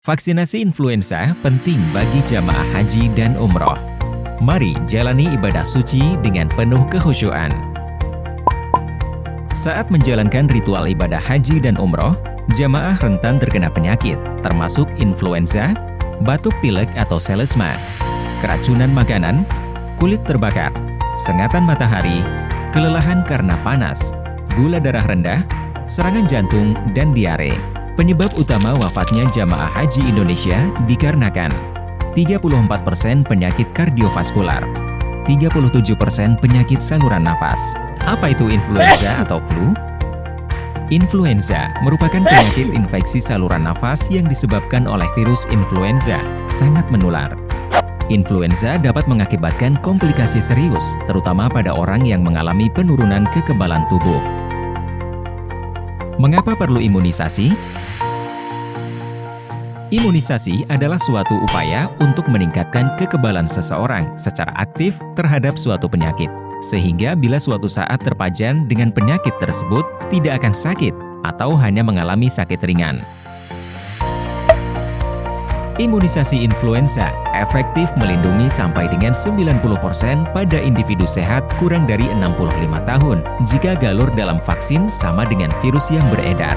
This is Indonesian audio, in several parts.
Vaksinasi influenza penting bagi jamaah haji dan umroh. Mari jalani ibadah suci dengan penuh kekhusyuan. Saat menjalankan ritual ibadah haji dan umroh, jamaah rentan terkena penyakit, termasuk influenza, batuk pilek atau selesma, keracunan makanan, kulit terbakar, sengatan matahari, kelelahan karena panas, gula darah rendah, serangan jantung, dan diare. Penyebab utama wafatnya jamaah haji Indonesia dikarenakan 34% penyakit kardiovaskular, 37% penyakit saluran nafas. Apa itu influenza atau flu? Influenza merupakan penyakit infeksi saluran nafas yang disebabkan oleh virus influenza, sangat menular. Influenza dapat mengakibatkan komplikasi serius, terutama pada orang yang mengalami penurunan kekebalan tubuh. Mengapa perlu imunisasi? Imunisasi adalah suatu upaya untuk meningkatkan kekebalan seseorang secara aktif terhadap suatu penyakit, sehingga bila suatu saat terpajan dengan penyakit tersebut, tidak akan sakit atau hanya mengalami sakit ringan. Imunisasi influenza efektif melindungi sampai dengan 90% pada individu sehat kurang dari 65 tahun jika galur dalam vaksin sama dengan virus yang beredar.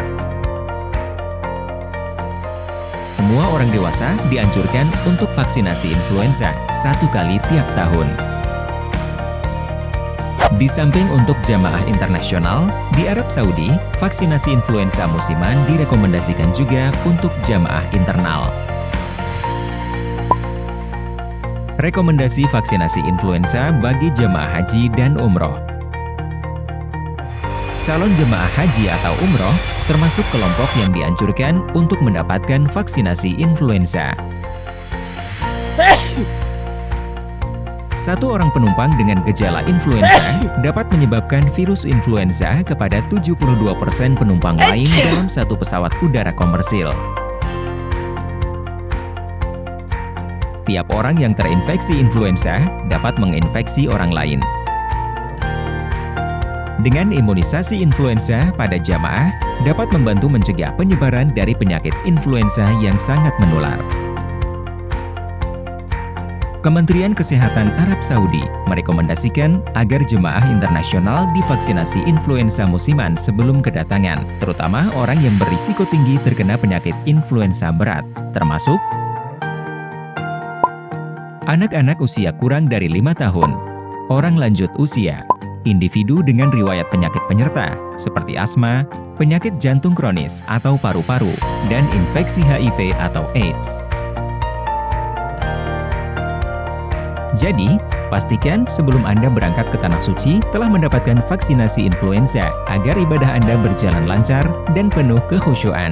Semua orang dewasa dianjurkan untuk vaksinasi influenza 1 kali tiap tahun. Di samping untuk jamaah internasional, di Arab Saudi, vaksinasi influenza musiman direkomendasikan juga untuk jamaah internal. Rekomendasi vaksinasi influenza bagi jamaah haji dan umroh. Calon jemaah haji atau umroh termasuk kelompok yang dianjurkan untuk mendapatkan vaksinasi influenza. Satu orang penumpang dengan gejala influenza dapat menyebabkan virus influenza kepada 72% penumpang lain dalam satu pesawat udara komersil. Tiap orang yang terinfeksi influenza dapat menginfeksi orang lain. Dengan imunisasi influenza pada jamaah dapat membantu mencegah penyebaran dari penyakit influenza yang sangat menular. Kementerian Kesehatan Arab Saudi merekomendasikan agar jemaah internasional divaksinasi influenza musiman sebelum kedatangan, terutama orang yang berisiko tinggi terkena penyakit influenza berat, termasuk anak-anak usia kurang dari 5 tahun, orang lanjut usia, individu dengan riwayat penyakit penyerta seperti asma, penyakit jantung kronis atau paru-paru, dan infeksi HIV atau AIDS. Jadi, pastikan sebelum Anda berangkat ke Tanah Suci telah mendapatkan vaksinasi influenza agar ibadah Anda berjalan lancar dan penuh kekhusyuan.